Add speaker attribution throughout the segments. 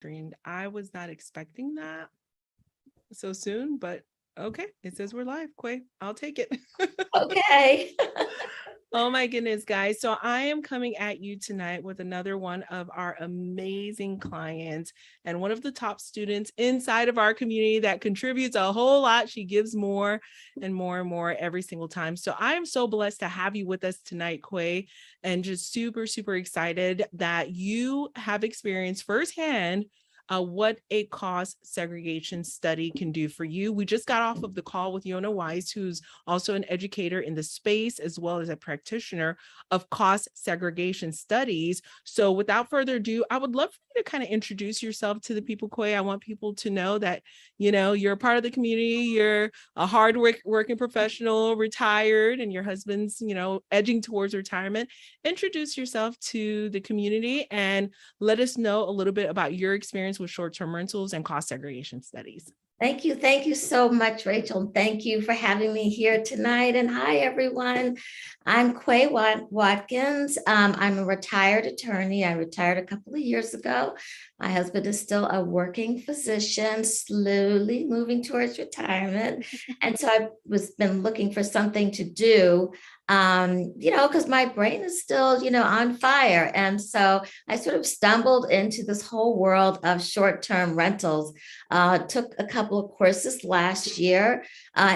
Speaker 1: And I was not expecting that so soon, but okay. It says we're live, Quay. I'll take it.
Speaker 2: Okay.
Speaker 1: Oh my goodness, guys. So I am coming at you tonight with another one of our amazing clients and one of the top students inside of our community that contributes a whole lot. She gives more and more and more every single time. So I am so blessed to have you with us tonight, Quay, and just super, super excited that you have experienced firsthand what a cost segregation study can do for you. We just got off of the call with Yona Weiss, who's also an educator in the space, as well as a practitioner of cost segregation studies. So without further ado, I would love for you to kind of introduce yourself to the people, Quay. I want people to know that, you're a part of the community, you're a hard working professional, retired, and your husband's, edging towards retirement. Introduce yourself to the community and let us know a little bit about your experience with short-term rentals and cost segregation studies.
Speaker 2: Thank you. Thank you so much, Rachel. Thank you for having me here tonight. And hi, everyone. I'm Quay Watkins. I'm a retired attorney. I retired a couple of years ago. My husband is still a working physician, slowly moving towards retirement. And so I've been looking for something to do, because my brain is still, on fire. And so I sort of stumbled into this whole world of short-term rentals. Took a couple of courses last year,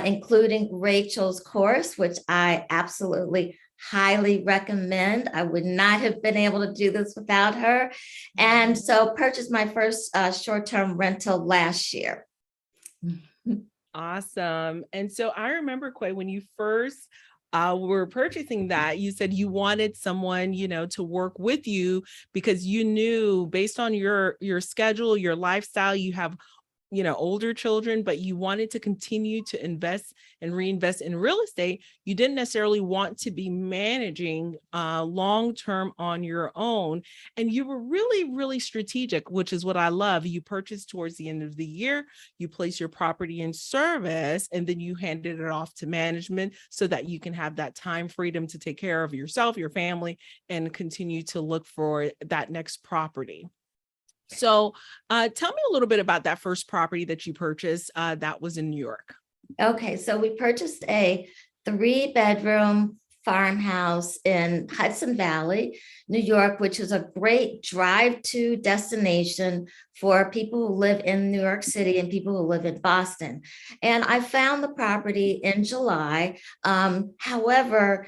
Speaker 2: including Rachel's course, which I absolutely highly recommend. I would not have been able to do this without her. And so purchased my first short-term rental last year.
Speaker 1: Awesome. And so I remember, Quay, when you first were purchasing that, you said you wanted someone, to work with you because you knew based on your schedule, your lifestyle, you have older children, but you wanted to continue to invest and reinvest in real estate. You didn't necessarily want to be managing long-term on your own. And you were really, really strategic, which is what I love. You purchased towards the end of the year, you place your property in service, and then you handed it off to management so that you can have that time freedom to take care of yourself, your family, and continue to look for that next property. So tell me a little bit about that first property that you purchased that was in New York.
Speaker 2: Okay, so we purchased a 3-bedroom farmhouse in Hudson Valley, New York, which is a great drive-to destination for people who live in New York City and people who live in Boston. And I found the property in July. However,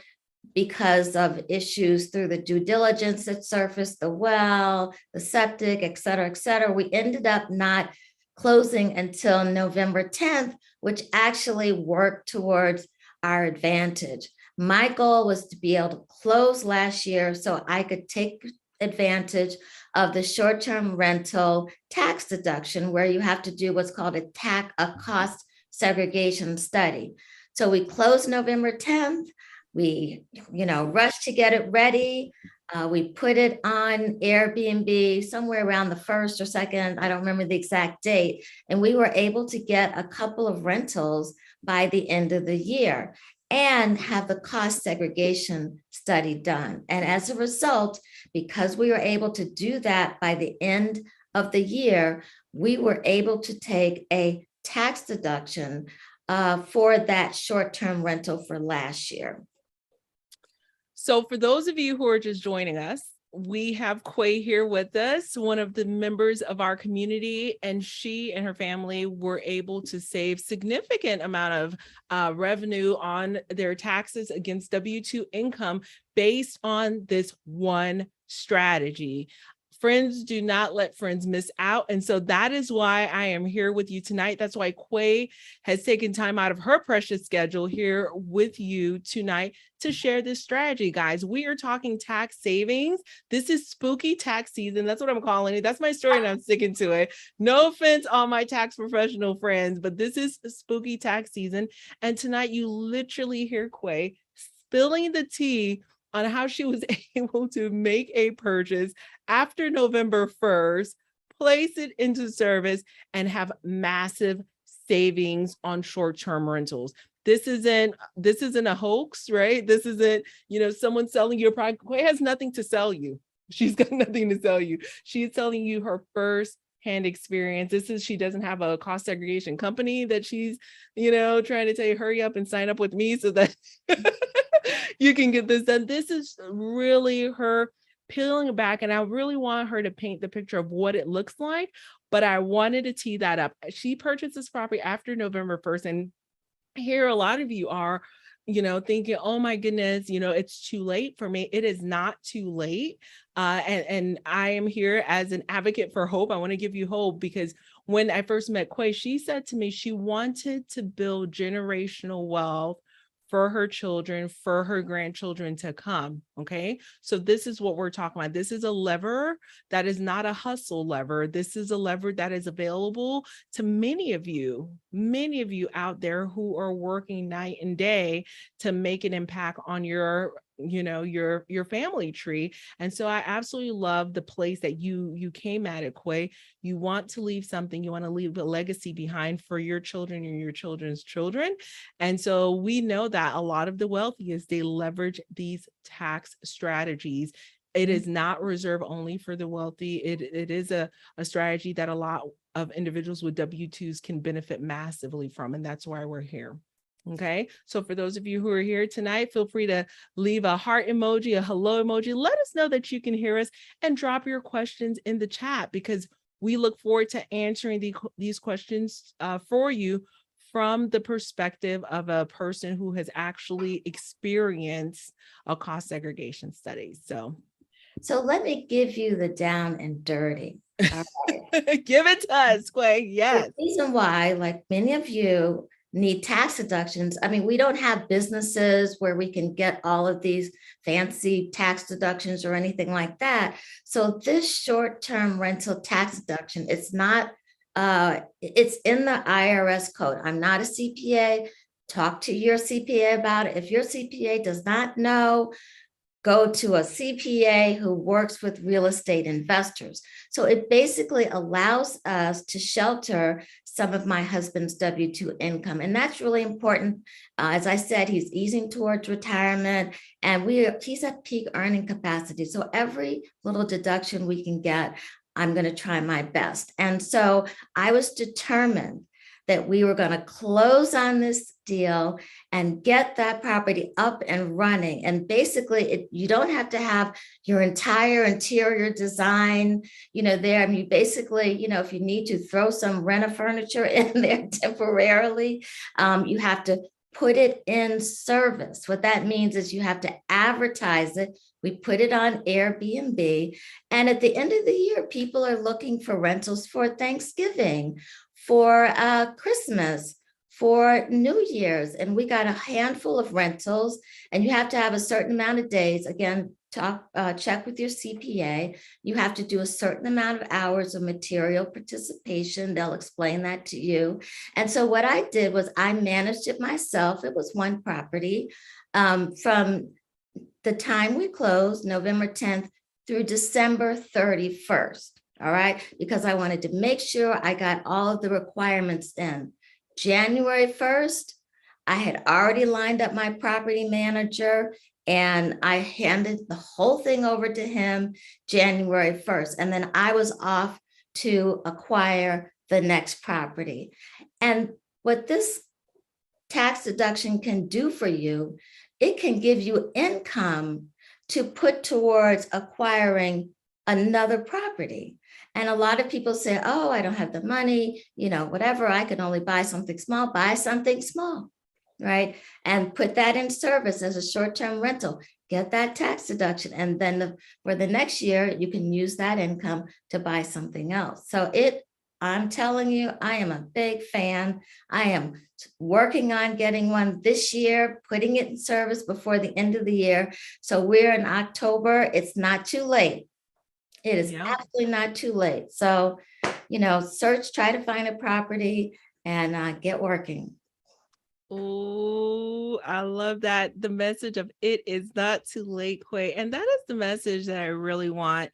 Speaker 2: because of issues through the due diligence that surfaced, the well, the septic, et cetera, we ended up not closing until November 10th, which actually worked towards our advantage. My goal was to be able to close last year so I could take advantage of the short-term rental tax deduction, where you have to do what's called a cost segregation study. So we closed November 10th. We, rushed to get it ready. We put it on Airbnb somewhere around the 1st or 2nd. I don't remember the exact date. And we were able to get a couple of rentals by the end of the year and have the cost segregation study done. And as a result, because we were able to do that by the end of the year, we were able to take a tax deduction for that short-term rental for last year.
Speaker 1: So for those of you who are just joining us, we have Quay here with us, one of the members of our community, and she and her family were able to save significant amount of revenue on their taxes against W-2 income based on this one strategy. Friends do not let friends miss out. And so that is why I am here with you tonight. That's why Quay has taken time out of her precious schedule here with you tonight to share this strategy, guys. We are talking tax savings. This is spooky tax season. That's what I'm calling it. That's my story and I'm sticking to it. No offense, all my tax professional friends, but this is spooky tax season. And tonight you literally hear Quay spilling the tea on how she was able to make a purchase after November 1st, place it into service, and have massive savings on short-term rentals. This isn't a hoax, right? This isn't, someone selling you a product. Quay has nothing to sell you. She's got nothing to sell you. She's telling you her first hand experience. She doesn't have a cost segregation company that she's, trying to tell you, hurry up and sign up with me so that you can get this done. This is really her peeling it back. And I really want her to paint the picture of what it looks like. But I wanted to tee that up. She purchased this property after November 1st. And here a lot of you are, thinking, oh my goodness, it's too late for me. It is not too late. And I am here as an advocate for hope. I want to give you hope, because when I first met Quay, she said to me she wanted to build generational wealth for her children, for her grandchildren to come. Okay. So this is what we're talking about. This is a lever that is not a hustle lever. This is a lever that is available to many of you out there who are working night and day to make an impact on your family tree. And so I absolutely love the place that you came at it, Quay. You want to leave something, you want to leave a legacy behind for your children and your children's children. And so we know that a lot of the wealthiest, they leverage these tax strategies. It is not reserved only for the wealthy. It is a strategy that a lot of individuals with W-2s can benefit massively from. And that's why we're here. Okay. So for those of you who are here tonight, feel free to leave a heart emoji, a hello emoji. Let us know that you can hear us, and drop your questions in the chat, because we look forward to answering these questions for you from the perspective of a person who has actually experienced a cost segregation study. So
Speaker 2: let me give you the down and dirty. All right.
Speaker 1: Give it to us, Quay. Yes.
Speaker 2: The reason why, like many of you, need tax deductions. I mean, we don't have businesses where we can get all of these fancy tax deductions or anything like that. So this short-term rental tax deduction, it's not, it's in the IRS code. I'm not a CPA. Talk to your CPA about it. If your CPA does not know, go to a CPA who works with real estate investors. So it basically allows us to shelter some of my husband's W-2 income. And that's really important. As I said, he's easing towards retirement, and he's at peak earning capacity. So every little deduction we can get, I'm going to try my best. And so I was determined that we were going to close on this deal and get that property up and running. And basically, you don't have to have your entire interior design, there. I mean, you basically, if you need to throw some rent-a-furniture in there temporarily, you have to put it in service. What that means is you have to advertise it. We put it on Airbnb. And at the end of the year, people are looking for rentals for Thanksgiving, for Christmas, for New Year's. And we got a handful of rentals, and you have to have a certain amount of days. Again, check with your CPA. You have to do a certain amount of hours of material participation. They'll explain that to you. And so what I did was I managed it myself. It was one property from the time we closed, November 10th, through December 31st. All right, because I wanted to make sure I got all of the requirements in. January 1st, I had already lined up my property manager, and I handed the whole thing over to him January 1st. And then I was off to acquire the next property. And what this tax deduction can do for you, it can give you income to put towards acquiring another property. And a lot of people say, oh, I don't have the money, whatever, I can only buy something small, right? And put that in service as a short-term rental, get that tax deduction. And then for the next year, you can use that income to buy something else. So I'm telling you, I am a big fan. I am working on getting one this year, putting it in service before the end of the year. So we're in October. It's not too late. It is absolutely not too late. So, try to find a property and get working.
Speaker 1: Oh, I love that. The message of it is not too late, Quay. And that is the message that I really want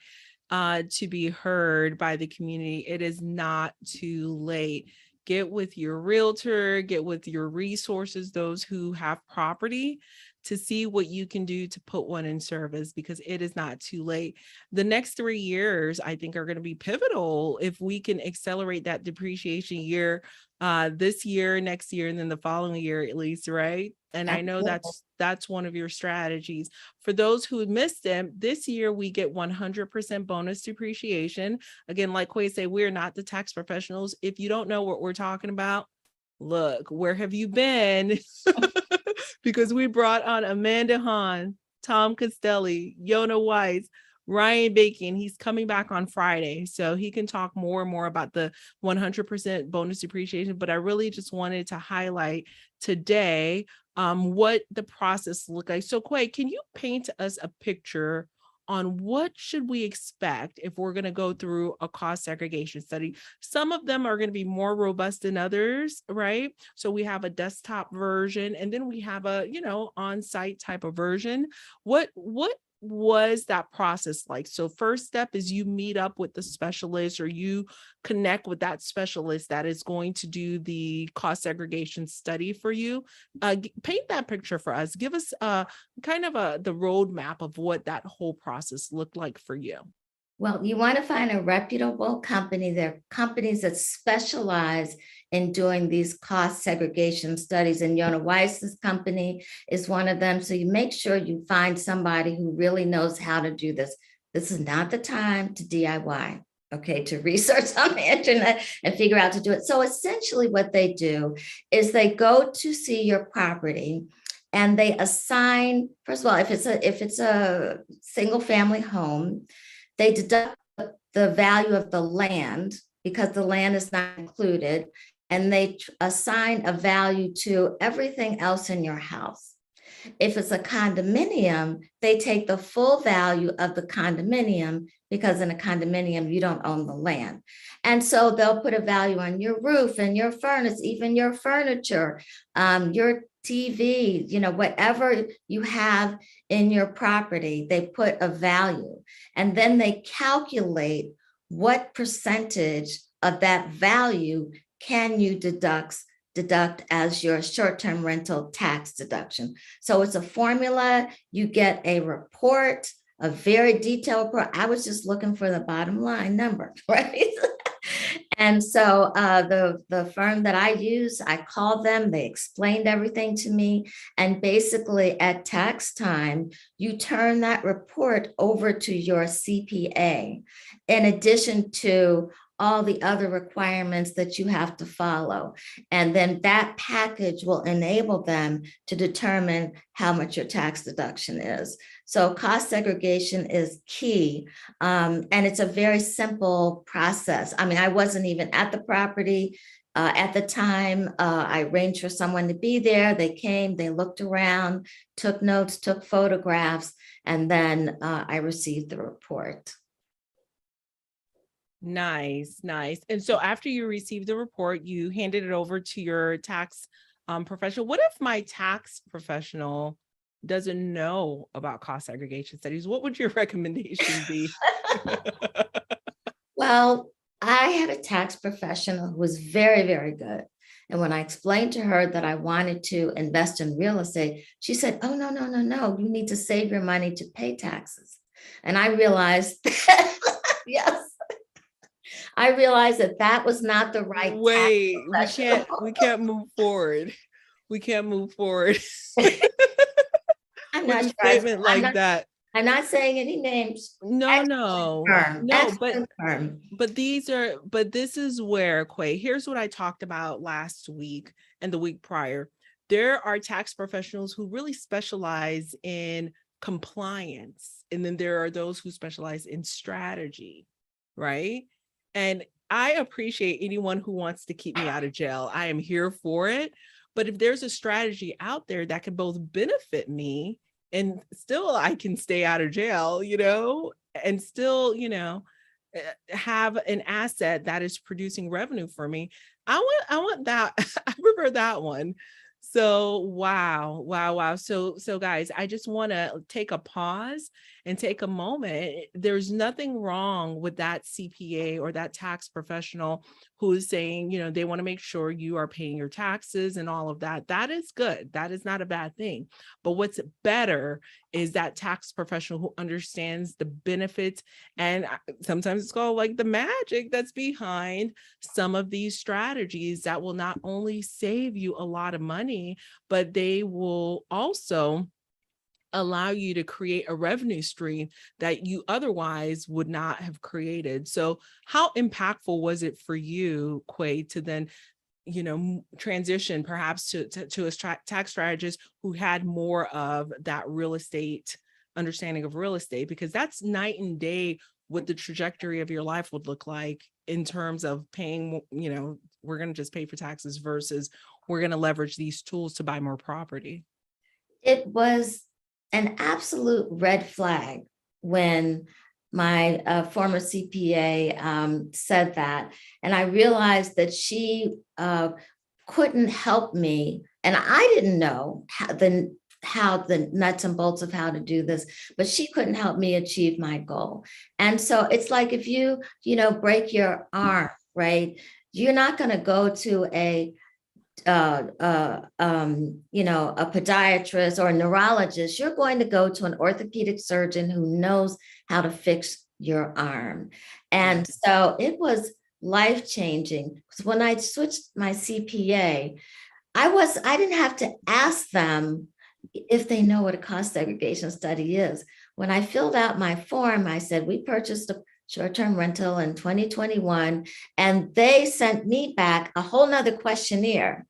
Speaker 1: to be heard by the community. It is not too late. Get with your realtor, get with your resources, those who have property to see what you can do to put one in service, because it is not too late. The next 3 years, I think, are going to be pivotal if we can accelerate that depreciation year, this year, next year, and then the following year at least, right? And I know
Speaker 2: Absolutely.
Speaker 1: that's one of your strategies. For those who missed them, this year we get 100% bonus depreciation. Again, like Quay say, we're not the tax professionals. If you don't know what we're talking about, look, where have you been? Because we brought on Amanda Hahn, Tom Costelli, Yona Weiss, Ryan Bacon. He's coming back on Friday, so he can talk more and more about the 100% bonus depreciation. But I really just wanted to highlight today what the process looked like. So Quay, can you paint us a picture on what should we expect if we're going to go through a cost segregation study? Some of them are going to be more robust than others, right? So we have a desktop version, and then we have a, on-site type of version. What was that process like? So first step is you meet up with the specialist, or you connect with that specialist that is going to do the cost segregation study for you. Paint that picture for us. Give us kind of the roadmap of what that whole process looked like for you.
Speaker 2: Well, you want to find a reputable company. There are companies that specialize in doing these cost segregation studies, and Yona Weiss's company is one of them. So you make sure you find somebody who really knows how to do this. This is not the time to DIY, okay, to research on the internet and figure out to do it. So essentially what they do is they go to see your property and they assign, first of all, if it's a single family home, they deduct the value of the land because the land is not included, and they assign a value to everything else in your house. If it's a condominium, they take the full value of the condominium, because in a condominium, you don't own the land. And so they'll put a value on your roof and your furnace, even your furniture, your TV, whatever you have in your property, they put a value. And then they calculate what percentage of that value can you deduct as your short-term rental tax deduction. So it's a formula. You get a report, a very detailed report. I was just looking for the bottom line number, right? And so the firm that I use, I called them, they explained everything to me. And basically at tax time, you turn that report over to your CPA, in addition to all the other requirements that you have to follow. And then that package will enable them to determine how much your tax deduction is. So cost segregation is key. And it's a very simple process. I mean, I wasn't even at the property at the time. I arranged for someone to be there. They came, they looked around, took notes, took photographs, and then I received the report.
Speaker 1: Nice, nice. And so after you received the report, you handed it over to your tax professional. What if my tax professional doesn't know about cost segregation studies? What would your recommendation be?
Speaker 2: Well, I had a tax professional who was very, very good. And when I explained to her that I wanted to invest in real estate, she said, "Oh, no, no, no, no. You need to save your money to pay taxes." And I realized, yes, I realized that was not the right tax
Speaker 1: Wait,
Speaker 2: professional.
Speaker 1: we can't move forward. We can't move forward
Speaker 2: I'm
Speaker 1: with
Speaker 2: not
Speaker 1: a
Speaker 2: sure.
Speaker 1: statement like that.
Speaker 2: I'm not saying any names.
Speaker 1: No, no,
Speaker 2: Firm,
Speaker 1: no,
Speaker 2: excellent firm.
Speaker 1: but this is where, Quay, here's what I talked about last week and the week prior. There are tax professionals who really specialize in compliance, and then there are those who specialize in strategy, right? And I appreciate anyone who wants to keep me out of jail. I am here for it. But if there's a strategy out there that can both benefit me and still I can stay out of jail, and still, have an asset that is producing revenue for me, I want that. I prefer that one. So wow. So guys, I just want to take a pause and take a moment. There's nothing wrong with that CPA or that tax professional who is saying, they want to make sure you are paying your taxes and all of that. That is good. That is not a bad thing. But what's better is that tax professional who understands the benefits, and sometimes it's called like the magic that's behind some of these strategies that will not only save you a lot of money, but they will also allow you to create a revenue stream that you otherwise would not have created. So how impactful was it for you, Quay, to then transition perhaps to a tax strategist who had more of that real estate understanding of real estate? Because that's night and day what the trajectory of your life would look like in terms of paying, we're going to just pay for taxes versus we're going to leverage these tools to buy more property.
Speaker 2: It was an absolute red flag when my former CPA said that. And I realized that she couldn't help me. And I didn't know how the nuts and bolts of how to do this, but she couldn't help me achieve my goal. And so it's like if you break your arm, right? You're not going to go to a podiatrist or a neurologist. You're going to go to an orthopedic surgeon who knows how to fix your arm. And so it was life-changing, because when I switched my CPA, I didn't have to ask them if they know what a cost segregation study is. When I filled out my form, I said, we purchased a short-term rental in 2021, and they sent me back a whole nother questionnaire,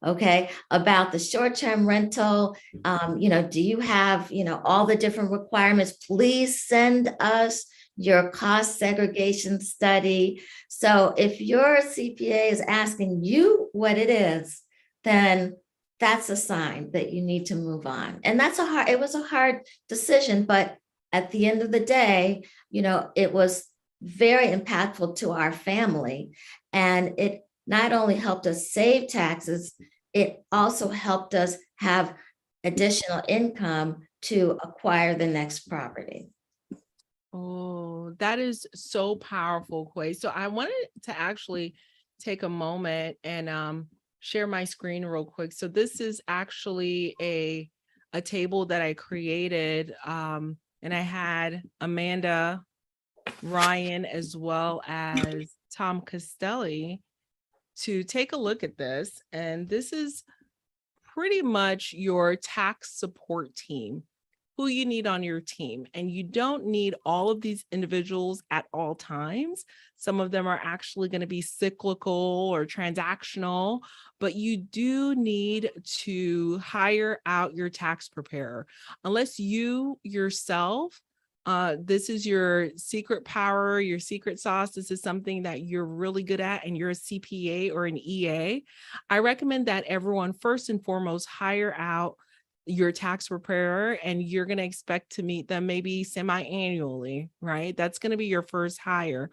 Speaker 2: okay, about the short-term rental. Do you have, all the different requirements? Please send us your cost segregation study. So if your CPA is asking you what it is, then that's a sign that you need to move on. And it was a hard decision, but at the end of the day, it was very impactful to our family. And it not only helped us save taxes, it also helped us have additional income to acquire the next property.
Speaker 1: Oh, that is so powerful, Quay. So I wanted to actually take a moment and share my screen real quick. So this is actually a table that I created, and I had Amanda, Ryan, as well as Tom Castelli to take a look at this. And this is pretty much your tax support team, who you need on your team. And you don't need all of these individuals at all times. Some of them are actually going to be cyclical or transactional, but you do need to hire out your tax preparer. Unless you yourself, this is your secret power, your secret sauce. This is something that you're really good at and you're a CPA or an EA. I recommend that everyone first and foremost hire out your tax preparer, and you're going to expect to meet them maybe semi-annually, right? That's going to be your first hire.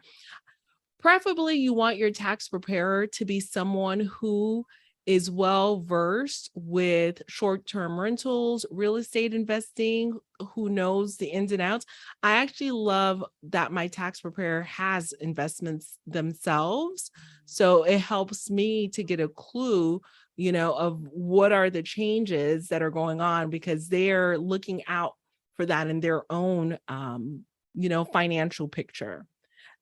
Speaker 1: Preferably, you want your tax preparer to be someone who is well versed with short-term rentals, real estate investing, who knows the ins and outs. I actually love that my tax preparer has investments themselves. So it helps me to get a clue, of what are the changes that are going on, because they're looking out for that in their own, financial picture.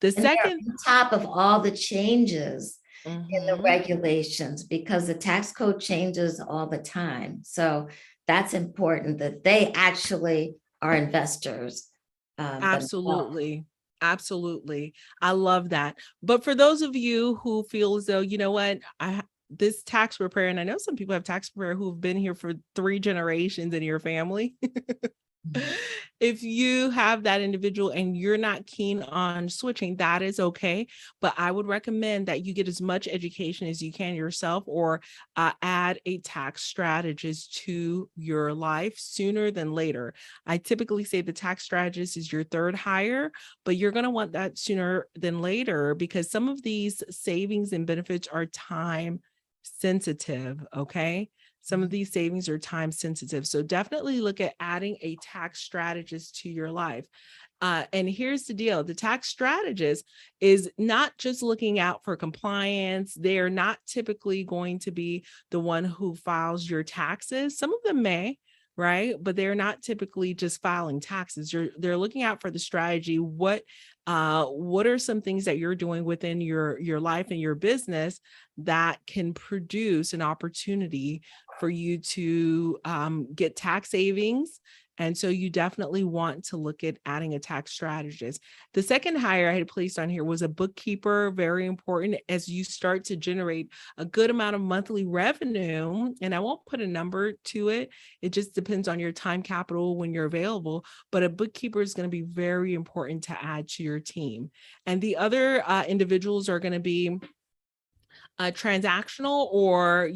Speaker 1: The
Speaker 2: And they're
Speaker 1: second,
Speaker 2: on top of all the changes in the
Speaker 1: Mhm.
Speaker 2: regulations, because the tax code changes all the time. So that's important that they actually are investors themselves.
Speaker 1: Absolutely. Absolutely. I love that. But for those of you who feel as though, what, this tax preparer, and I know some people have tax preparer who've been here for 3 generations in your family. If you have that individual and you're not keen on switching, that is okay. But I would recommend that you get as much education as you can yourself, or add a tax strategist to your life sooner than later. I typically say the tax strategist is your third hire, but you're going to want that sooner than later, because some of these savings and benefits are time sensitive. Okay. Some of these savings are time sensitive. So definitely look at adding a tax strategist to your life. And here's the deal. The tax strategist is not just looking out for compliance. They're not typically going to be the one who files your taxes. Some of them may, right? But they're not typically just filing taxes. They're looking out for the strategy. What are some things that you're doing within your life and your business that can produce an opportunity for you to get tax savings? And so you definitely want to look at adding a tax strategist. The second hire I had placed on here was a bookkeeper, very important as you start to generate a good amount of monthly revenue. And I won't put a number to it. It just depends on your time capital when you're available. But a bookkeeper is going to be very important to add to your team. And the other individuals are going to be transactional or,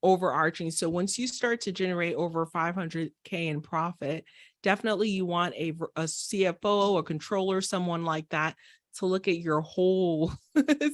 Speaker 1: overarching. So once you start to generate over 500K in profit, definitely you want a CFO, a controller, someone like that to look at your whole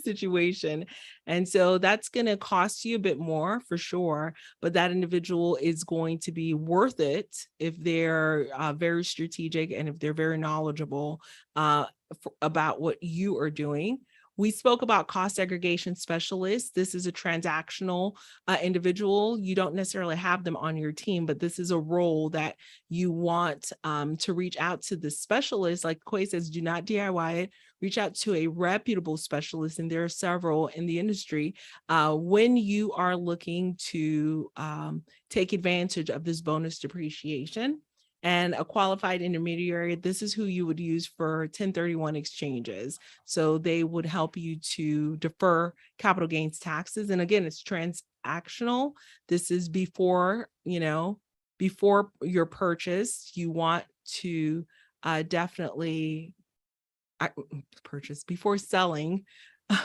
Speaker 1: situation. And so that's going to cost you a bit more for sure, but that individual is going to be worth it if they're very strategic and if they're very knowledgeable about what you are doing. We spoke about cost segregation specialists. This is a transactional individual. You don't necessarily have them on your team, but this is a role that you want to reach out to the specialist. Like Quay says, do not DIY it. Reach out to a reputable specialist, and there are several in the industry when you are looking to take advantage of this bonus depreciation. And a qualified intermediary, this is who you would use for 1031 exchanges. So they would help you to defer capital gains taxes. And again, it's transactional. This is before your purchase. You want to definitely purchase before selling.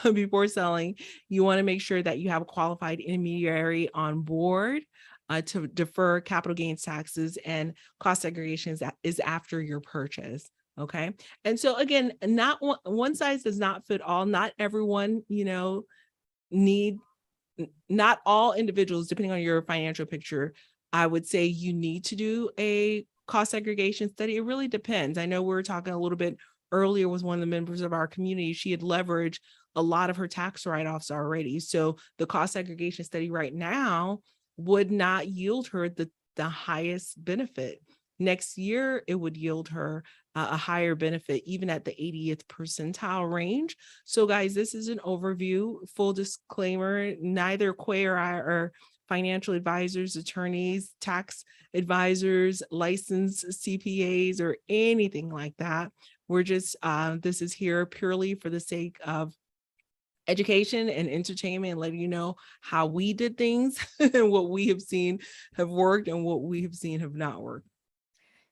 Speaker 1: Before selling, you want to make sure that you have a qualified intermediary on board to defer capital gains taxes, and cost segregation is after your purchase. Okay. And so again, not one size does not fit all. Not everyone, not all individuals, depending on your financial picture, I would say you need to do a cost segregation study. It really depends. I know we were talking a little bit earlier with one of the members of our community. She had leveraged a lot of her tax write-offs already. So the cost segregation study right now would not yield her the highest benefit. Next year, it would yield her a higher benefit, even at the 80th percentile range. So guys, this is an overview. Full disclaimer, neither Quay or I are financial advisors, attorneys, tax advisors, licensed CPAs, or anything like that. We're just, this is here purely for the sake of education and entertainment, and letting you know how we did things and what we have seen have worked and what we have seen have not worked.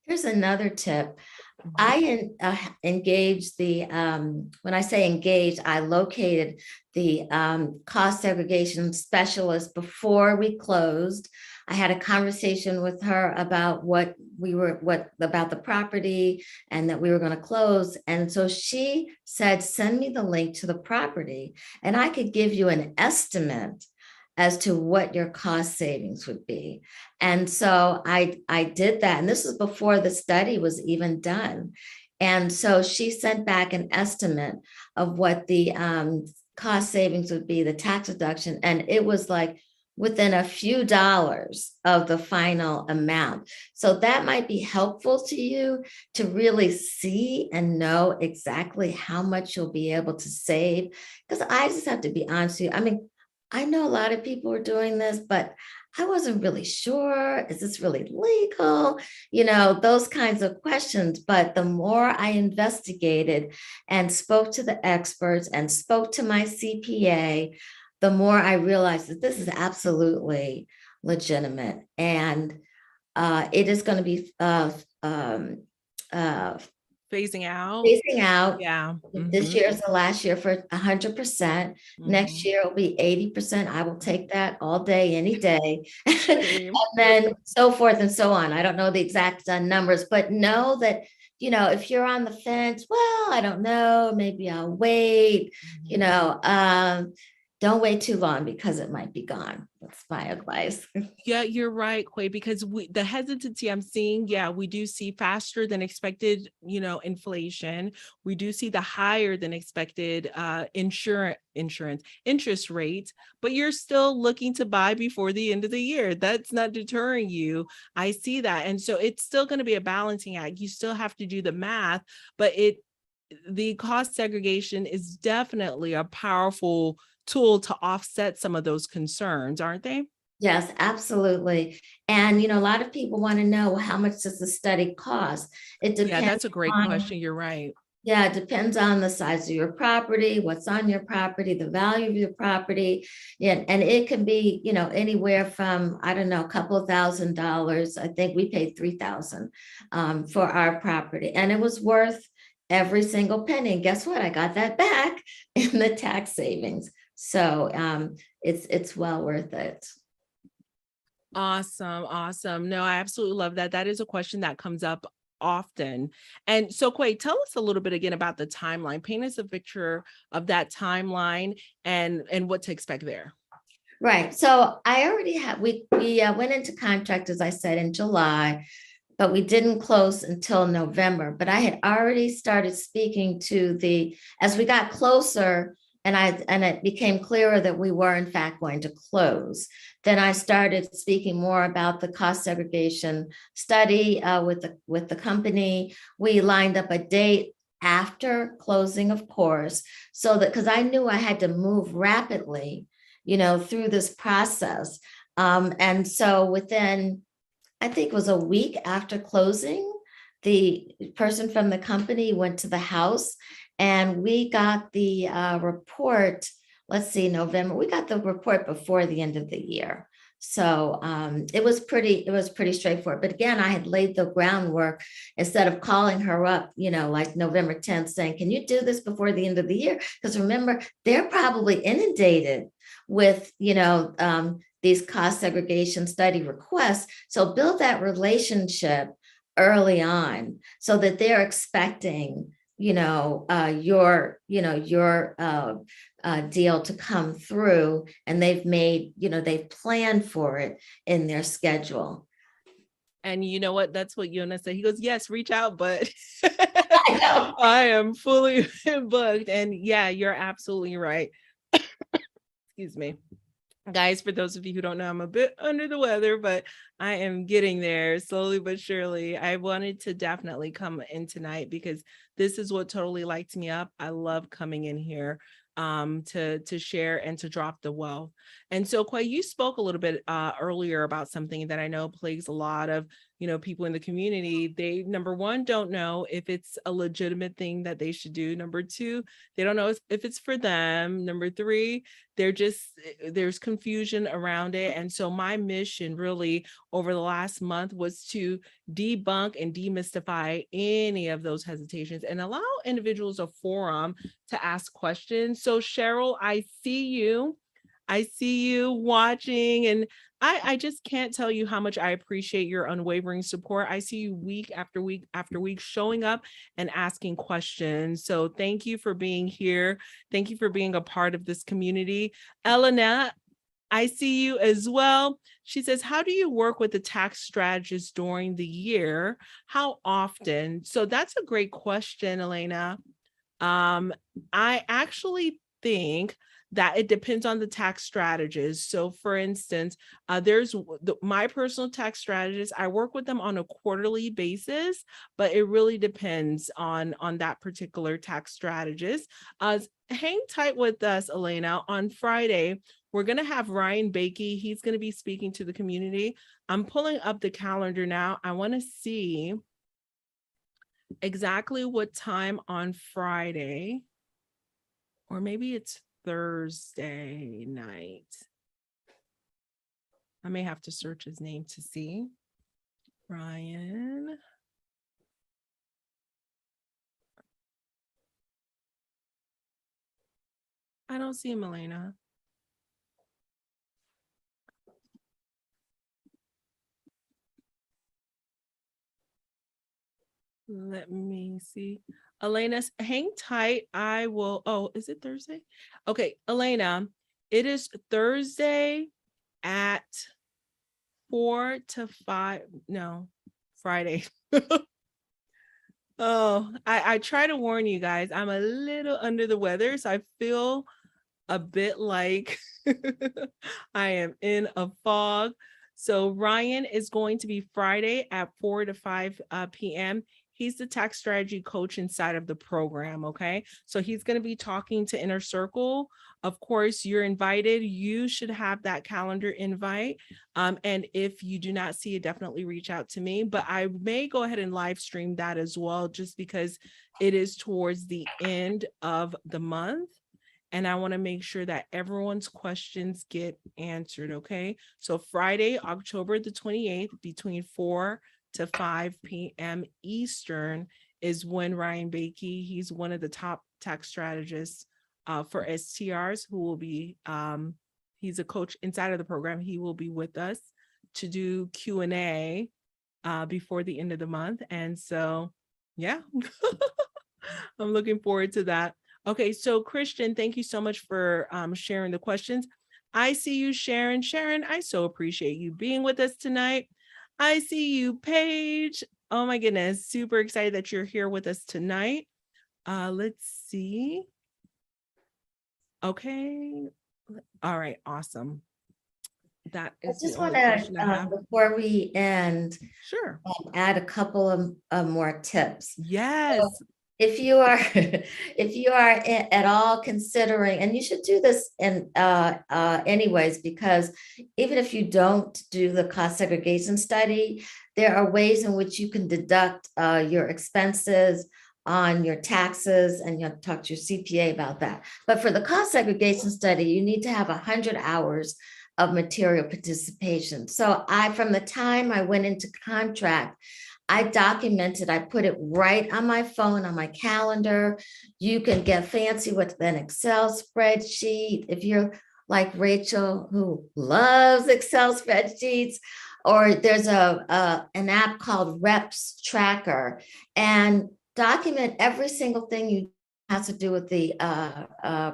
Speaker 2: Here's another tip. I engaged when I say engaged, I located the cost segregation specialist before we closed. I had a conversation with her about about the property and that we were going to close. And so she said, send me the link to the property and I could give you an estimate as to what your cost savings would be. And so I did that. And this was before the study was even done. And so she sent back an estimate of what the cost savings would be, the tax deduction. And it was like within a few dollars of the final amount. So that might be helpful to you to really see and know exactly how much you'll be able to save. Because I just have to be honest with you. I mean, I know a lot of people are doing this, but I wasn't really sure. Is this really legal? Those kinds of questions. But the more I investigated and spoke to the experts and spoke to my CPA, the more I realized that this is absolutely legitimate. And it is going to be
Speaker 1: phasing out.
Speaker 2: Yeah. This year is the last year for 100%. Next year will be 80%. I will take that all day, any day. And then so forth and so on. I don't know the exact numbers, but know that, if you're on the fence, well, I don't know, maybe I'll wait, don't wait too long because it might be gone. That's my advice.
Speaker 1: Yeah, you're right, Quay, because the hesitancy I'm seeing, yeah, we do see faster than expected, inflation. We do see the higher than expected insurance interest rates, but you're still looking to buy before the end of the year. That's not deterring you. I see that. And so it's still going to be a balancing act. You still have to do the math, but the cost segregation is definitely a powerful tool to offset some of those concerns, aren't they?
Speaker 2: Yes, absolutely. And, a lot of people want to know, well, how much does the study cost? It
Speaker 1: Yeah,
Speaker 2: depends
Speaker 1: that's a great
Speaker 2: on,
Speaker 1: question. You're right.
Speaker 2: yeah, it depends on the size of your property, what's on your property, the value of your property. Yeah, and it can be, anywhere from, I don't know, a couple of $1,000s. I think we paid 3,000 for our property, and it was worth every single penny. And guess what? I got that back in the tax savings. So it's well worth it.
Speaker 1: Awesome. Awesome. No, I absolutely love that. That is a question that comes up often. And so, Quay, tell us a little bit again about the timeline. Paint us a picture of that timeline and what to expect there.
Speaker 2: Right. So I already have, we went into contract, as I said, in July, but we didn't close until November. But I had already started speaking as we got closer and it became clearer that we were in fact going to close. Then I started speaking more about the cost segregation study with the company. We lined up a date after closing, of course, so that because I knew I had to move rapidly, through this process. And so within, I think it was a week after closing, the person from the company went to the house and we got the report. Let's see, November. We got the report before the end of the year. So it was pretty straightforward. But again, I had laid the groundwork instead of calling her up, like November 10th saying, can you do this before the end of the year? Because remember, they're probably inundated with, these cost segregation study requests. So build that relationship early on so that they're expecting, your deal to come through, and they've planned for it in their schedule.
Speaker 1: And you know what? That's what Yona said. He goes, yes, reach out, but
Speaker 2: I know.
Speaker 1: I am fully booked. And yeah, you're absolutely right. Excuse me. Guys, for those of you who don't know, I'm a bit under the weather, but I am getting there slowly but surely. I wanted to definitely come in tonight because this is what totally lights me up. I love coming in here to share and to drop the wealth. And so, Quay, you spoke a little bit earlier about something that I know plagues a lot of people in the community. They, number one, don't know if it's a legitimate thing that they should do. Number two, they don't know if it's for them. Number three, there's confusion around it. And so my mission really over the last month was to debunk and demystify any of those hesitations and allow individuals a forum to ask questions. So Cheryl, I see you. I see you watching, and I just can't tell you how much I appreciate your unwavering support. I see you week after week after week showing up and asking questions. So thank you for being here. Thank you for being a part of this community. Elena, I see you as well. She says, how do you work with the tax strategist during the year? How often? So that's a great question, Elena. I actually think that it depends on the tax strategist. So for instance, there's my personal tax strategist. I work with them on a quarterly basis, but it really depends on that particular tax strategist. Hang tight with us, Elena. On Friday, we're going to have Ryan Bakey. He's going to be speaking to the community. I'm pulling up the calendar now. I want to see exactly what time on Friday, or maybe it's Thursday night. I may have to search his name to see. Ryan. I don't see him, Elena. Let me see. Elena, hang tight. I will. Oh, is it Thursday? Okay, Elena, It is Thursday at 4 to 5. No, Friday. Oh, I try to warn you guys. I'm a little under the weather, so I feel a bit like I am in a fog. So Ryan is going to be Friday at 4 to 5 p.m. He's the tax strategy coach inside of the program. Okay. So he's going to be talking to Inner Circle. Of course, you're invited. You should have that calendar invite. And if you do not see it, definitely reach out to me. But I may go ahead and live stream that as well, just because it is towards the end of the month. And I want to make sure that everyone's questions get answered. Okay. So Friday, October the 28th, between 4 to 5 p.m. Eastern is when Ryan Bakey, he's one of the top tax strategists for STRs, who will be, he's a coach inside of the program. He will be with us to do Q&A before the end of the month. And so, yeah, I'm looking forward to that. Okay, so Christian, thank you so much for sharing the questions. I see you, Sharon. Sharon, I so appreciate you being with us tonight. I see you, Paige. Oh my goodness, super excited that you're here with us tonight. Let's see. Okay. All right, awesome. That
Speaker 2: I
Speaker 1: is the
Speaker 2: just want
Speaker 1: only question I
Speaker 2: to,
Speaker 1: have.
Speaker 2: before we end,
Speaker 1: Sure.
Speaker 2: add a couple of more tips.
Speaker 1: Yes.
Speaker 2: So if you are if you are at all considering, and you should do this in anyways, because even if you don't do the cost segregation study, there are ways in which you can deduct your expenses on your taxes, and you have to talk to your CPA about that. But for the cost segregation study, you need to have 100 hours of material participation. So from the time I went into contract, I documented, I put it right on my phone, on my calendar. You can get fancy with an Excel spreadsheet. If you're like Rachel, who loves Excel spreadsheets, or there's an app called Reps Tracker, and document every single thing you has to do with the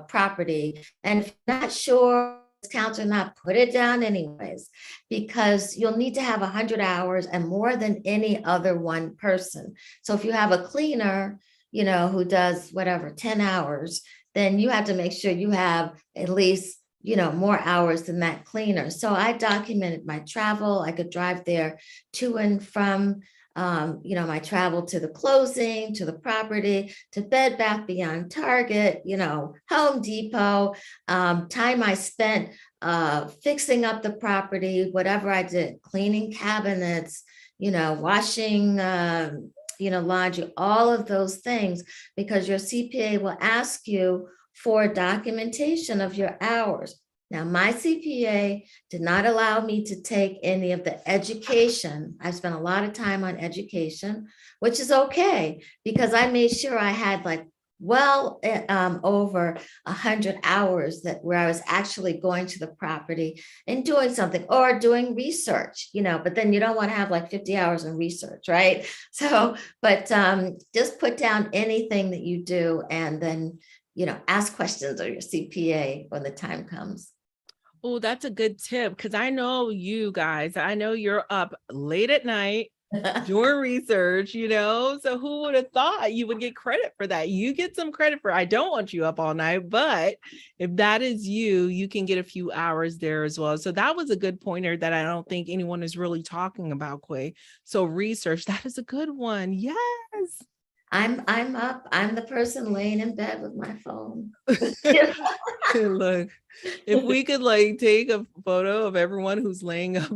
Speaker 2: property. And if you're not sure, counts or not, put it down anyways, because you'll need to have 100 hours and more than any other one person. So if you have a cleaner, who does whatever, 10 hours, then you have to make sure you have at least, more hours than that cleaner. So I documented my travel. I could drive there to and from my travel to the closing, to the property, to Bed Bath Beyond, Target, Home Depot, time I spent fixing up the property, whatever I did, cleaning cabinets, washing, laundry, all of those things, because your CPA will ask you for documentation of your hours. Now, my CPA did not allow me to take any of the education. I spent a lot of time on education, which is okay, because I made sure I had over 100 hours where I was actually going to the property and doing something or doing research, but then you don't want to have 50 hours in research, right? So, but just put down anything that you do, and then, ask questions of your CPA when the time comes.
Speaker 1: Oh, that's a good tip, because I know you guys, I know you're up late at night doing research, so who would have thought you would get credit for that? You get some credit for, I don't want you up all night, but if that is you, you can get a few hours there as well. So that was a good pointer that I don't think anyone is really talking about, Quay. So research, that is a good one. Yes.
Speaker 2: I'm up. I'm the person laying in bed with my phone.
Speaker 1: Look, if we could take a photo of everyone who's laying up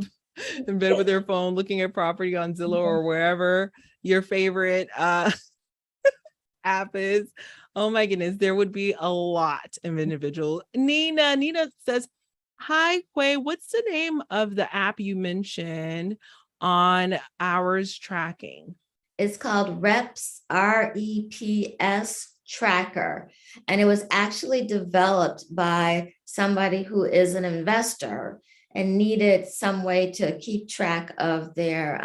Speaker 1: in bed with their phone, looking at property on Zillow or wherever your favorite app is. Oh my goodness, there would be a lot of individuals. Nina says, hi, Quay, what's the name of the app you mentioned on hours tracking?
Speaker 2: It's called Reps, REPS Tracker. And it was actually developed by somebody who is an investor and needed some way to keep track of their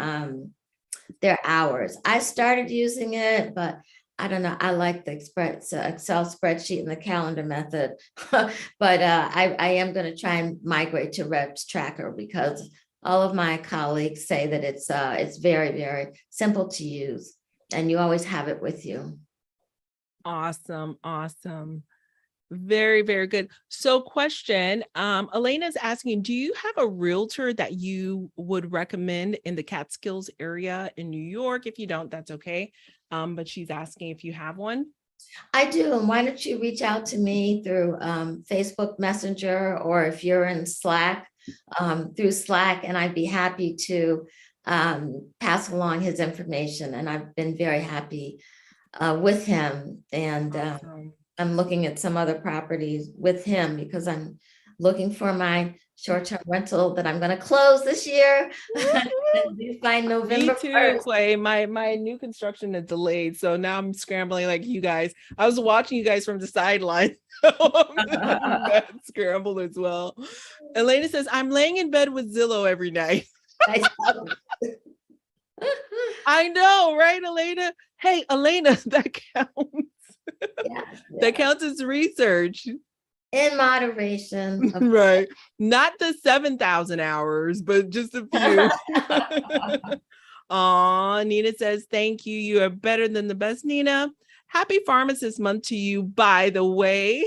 Speaker 2: hours. I started using it, but I don't know. I like the Excel spreadsheet and the calendar method, but I am going to try and migrate to Reps Tracker because all of my colleagues say that it's very, very simple to use, and you always have it with you.
Speaker 1: Awesome. Awesome. Very, very good. So question, Elena's asking, do you have a realtor that you would recommend in the Catskills area in New York? If you don't, that's okay. But she's asking if you have one.
Speaker 2: I do. And why don't you reach out to me through Facebook Messenger, or if you're in Slack, through Slack, and I'd be happy to pass along his information. And I've been very happy with him. And
Speaker 1: Awesome.
Speaker 2: I'm looking at some other properties with him because I'm looking for my short-term rental that I'm going to close this year. By
Speaker 1: Me
Speaker 2: November
Speaker 1: too,
Speaker 2: 1st.
Speaker 1: Quay. My new construction is delayed, so now I'm scrambling like you guys. I was watching you guys from the sideline. That scrambled as well. Elena says, I'm laying in bed with Zillow every night. I know, right, Elena? Hey, Elena, that counts.
Speaker 2: Yeah,
Speaker 1: That counts as research.
Speaker 2: in moderation.
Speaker 1: Right. Not the 7,000 hours, but just a few. Aw, Nina says, thank you. You are better than the best, Nina. Happy Pharmacist Month to you, by the way.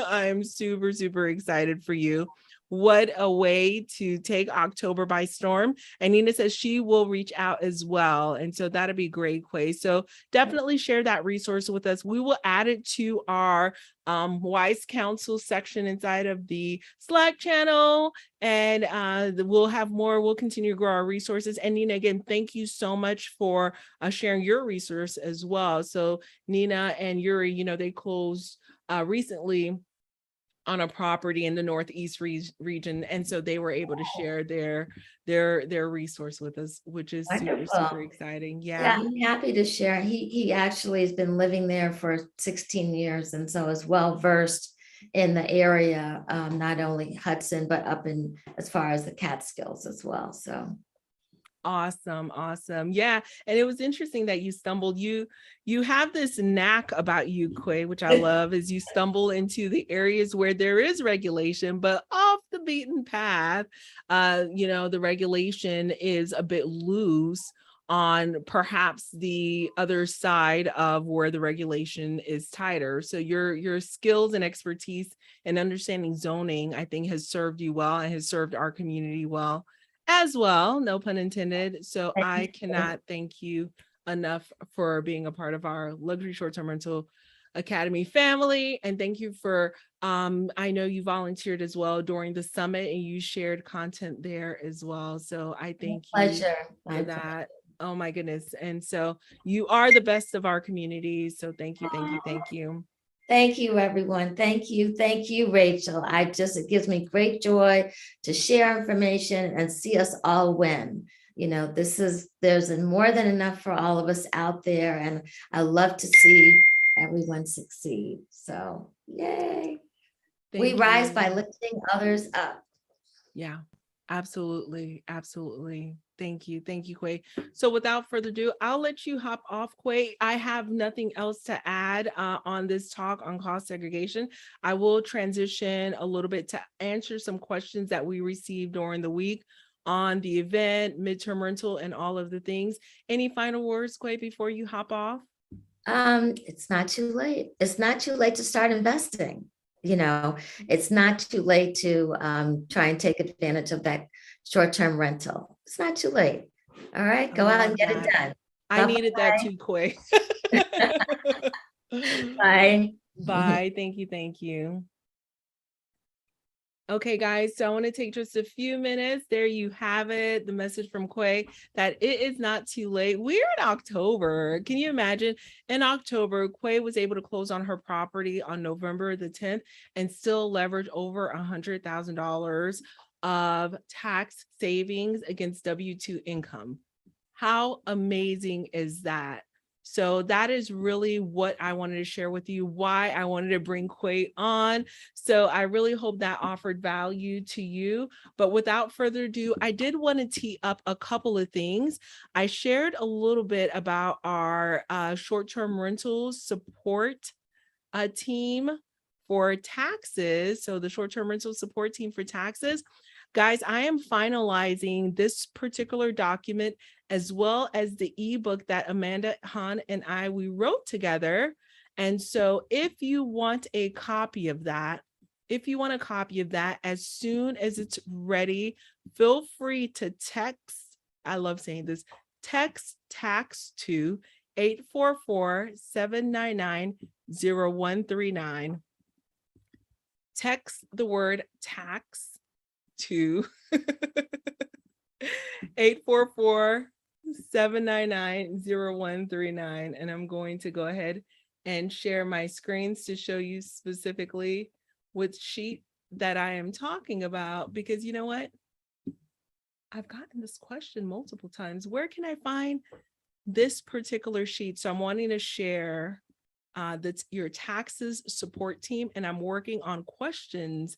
Speaker 1: I'm super, super excited for you. What a way to take October by storm. And Nina says she will reach out as well. And so that'll be great, Quay. So definitely share that resource with us. We will add it to our Wise Counsel section inside of the Slack channel. And we'll have more. We'll continue to grow our resources. And Nina, again, thank you so much for sharing your resource as well. So Nina and Yuri, you know, they closed recently on a property in the Northeast region. And so they were able to share their resource with us, which is super, super exciting.
Speaker 2: Yeah, I'm happy to share. He actually has been living there for 16 years and so is well versed in the area, not only Hudson, but up in as far as the Catskills as well. So
Speaker 1: awesome. Awesome. Yeah. And it was interesting that you stumbled. You have this knack about you, Quay, which I love, is you stumble into the areas where there is regulation, but off the beaten path. You know, the regulation is a bit loose on perhaps the other side of where the regulation is tighter. So your skills and expertise and understanding zoning, I think, has served you well and has served our community well as well, no pun intended. So I cannot thank you enough for being a part of our Luxury Short-Term Rental Academy family. And thank you for, I know you volunteered as well during the summit and you shared content there as well. So I thank you for that. Oh my goodness. And so you are the best of our communities. So thank you, thank you, thank you.
Speaker 2: thank you, everyone. Thank you. Thank you, Rachel. It gives me great joy to share information and see us all win. You know, there's more than enough for all of us out there. And I love to see everyone succeed. So yay. We rise by lifting others up.
Speaker 1: Yeah, absolutely. Absolutely. Thank you. Thank you, Quay. So without further ado, I'll let you hop off, Quay. I have nothing else to add on this talk on cost segregation. I will transition a little bit to answer some questions that we received during the week on the event, midterm rental, and all of the things. Any final words, Quay, before you hop off?
Speaker 2: It's not too late. It's not too late to start investing. You know, it's not too late to try and take advantage of that short-term rental. It's not too late. All right, go out and get it done.
Speaker 1: I needed that too, Quay.
Speaker 2: Bye.
Speaker 1: Bye. Thank you. Thank you. Okay, guys, so I want to take just a few minutes. There you have it, the message from Quay that it is not too late. We're in October. Can you imagine? In October, Quay was able to close on her property on November the 10th and still leverage over $100,000 of tax savings against W-2 income. How amazing is that? So that is really what I wanted to share with you, why I wanted to bring Quay on. So I really hope that offered value to you. But without further ado, I did want to tee up a couple of things. I shared a little bit about our short-term rentals support team for taxes. So the short-term rental support team for taxes. Guys, I am finalizing this particular document as well as the ebook that Amanda Hahn and we wrote together. And so if you want a copy of that, as soon as it's ready, feel free to text, I love saying this, text tax to 844-799-0139. Text the word tax to 844-799-0139. And I'm going to go ahead and share my screens to show you specifically which sheet that I am talking about, because you know what? I've gotten this question multiple times. Where can I find this particular sheet? So I'm wanting to share that's your taxes support team, and I'm working on questions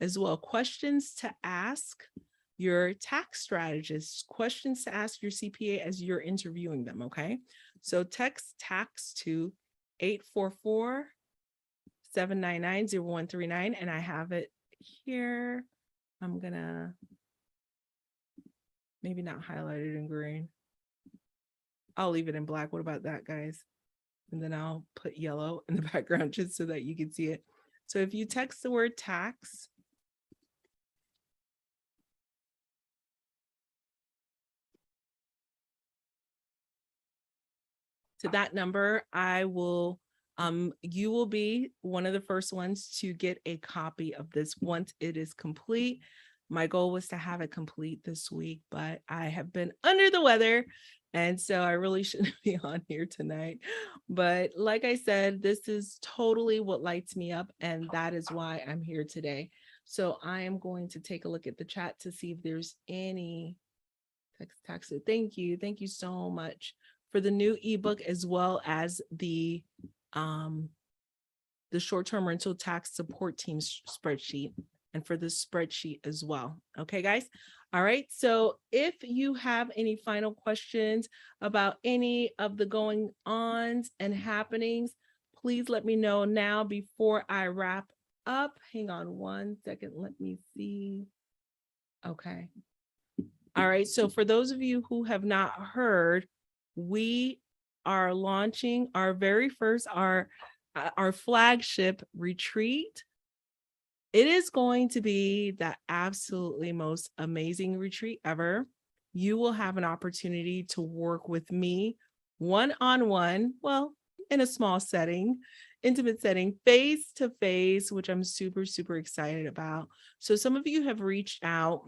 Speaker 1: as well, questions to ask your tax strategist, questions to ask your CPA as you're interviewing them. Okay, so text tax to 844-799-0139, and I have it here. I'm gonna maybe not highlight it in green. I'll leave it in black. What about that, guys? And then I'll put yellow in the background just so that you can see it. So if you text the word tax to that number, you will be one of the first ones to get a copy of this once it is complete. My goal was to have it complete this week, but I have been under the weather, and so I really shouldn't be on here tonight. But like I said, this is totally what lights me up, and that is why I'm here today. So I am going to take a look at the chat to see if there's any text. Thank you so much for the new ebook, as well as the short-term rental tax support team spreadsheet, and for the spreadsheet as well. Okay, guys. All right. So if you have any final questions about any of the going ons and happenings, please let me know now before I wrap up. Hang on one second. Let me see. Okay. All right. So for those of you who have not heard, we are launching our very first, our flagship retreat. It is going to be the absolutely most amazing retreat ever. You will have an opportunity to work with me one-on-one, well, in a small setting, intimate setting, face to face, which I'm super, super excited about. So some of you have reached out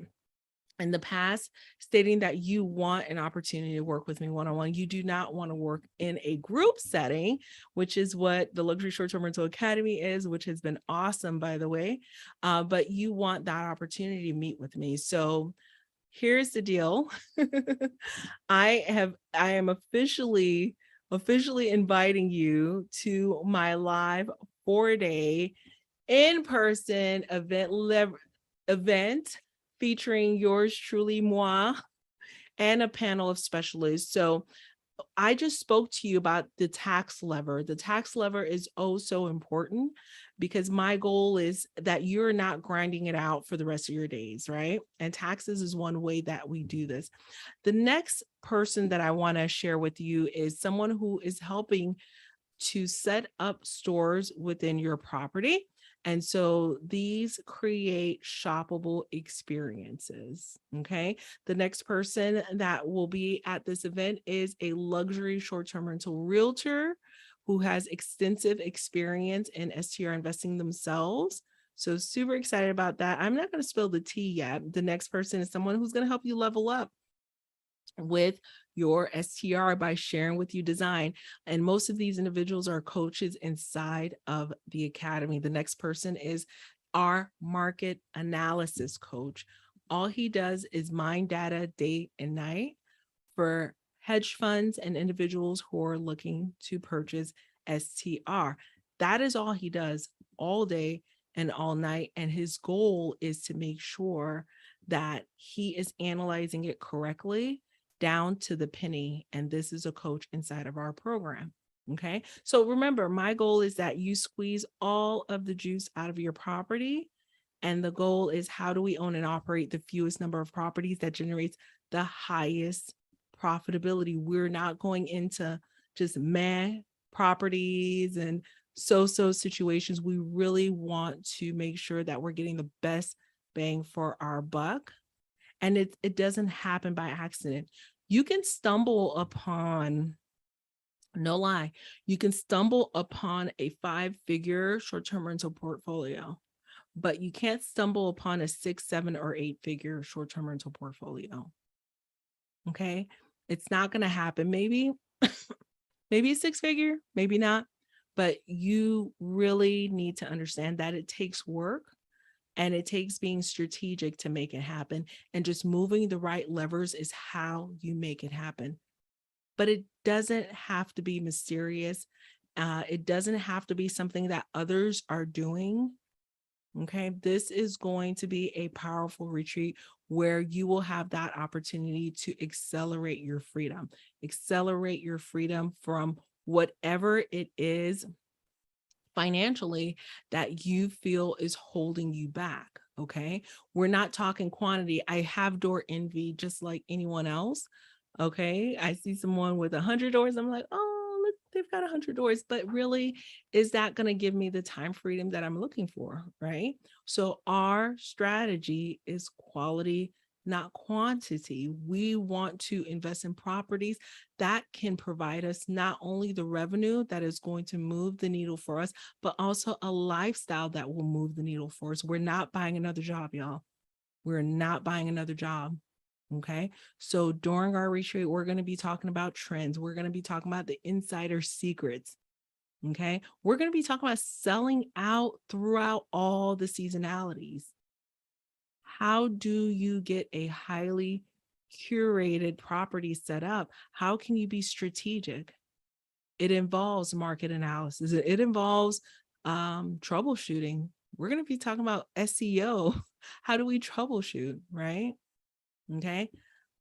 Speaker 1: in the past stating that you want an opportunity to work with me one-on-one. You do not want to work in a group setting, which is what the Luxury Short-Term Rental Academy is, which has been awesome, by the way. But you want that opportunity to meet with me. So here's the deal. I am officially inviting you to my live 4-day in-person event featuring yours truly, moi, and a panel of specialists. So I just spoke to you about the tax lever. The tax lever is oh so important, because my goal is that you're not grinding it out for the rest of your days, right? And taxes is one way that we do this. The next person that I want to share with you is someone who is helping to set up stores within your property. And so these create shoppable experiences. Okay. The next person that will be at this event is a luxury short-term rental realtor who has extensive experience in STR investing themselves. So super excited about that. I'm not going to spill the tea yet. The next person is someone who's going to help you level up with your STR by sharing with you design. And most of these individuals are coaches inside of the academy. The next person is our market analysis coach. All he does is mine data day and night for hedge funds, and individuals who are looking to purchase STR. That is all he does all day and all night. And his goal is to make sure that he is analyzing it correctly down to the penny. And this is a coach inside of our program. Okay. So remember, my goal is that you squeeze all of the juice out of your property. And the goal is, how do we own and operate the fewest number of properties that generates the highest profitability? We're not going into just meh properties and so situations. We really want to make sure that we're getting the best bang for our buck. And it doesn't happen by accident. You can stumble upon, no lie, you can stumble upon a 5-figure short-term rental portfolio, but you can't stumble upon a 6, 7, or 8-figure short-term rental portfolio. Okay. It's not going to happen. Maybe, maybe a 6-figure, maybe not, but you really need to understand that it takes work and it takes being strategic to make it happen. And just moving the right levers is how you make it happen. But it doesn't have to be mysterious. It doesn't have to be something that others are doing. Okay, this is going to be a powerful retreat where you will have that opportunity to accelerate your freedom from whatever it is financially that you feel is holding you back. Okay, we're not talking quantity. I have door envy just like anyone else. Okay, I see someone with 100 doors. I'm like, oh, look, they've got 100 doors. But really, is that going to give me the time freedom that I'm looking for? Right. So our strategy is quality, not quantity. We want to invest in properties that can provide us not only the revenue that is going to move the needle for us, but also a lifestyle that will move the needle for us. We're not buying another job, y'all. We're not buying another job. Okay. So during our retreat, we're going to be talking about trends. We're going to be talking about the insider secrets. Okay. We're going to be talking about selling out throughout all the seasonalities. How do you get a highly curated property set up? How can you be strategic? It involves market analysis. It involves troubleshooting. We're going to be talking about SEO. How do we troubleshoot, right? Okay.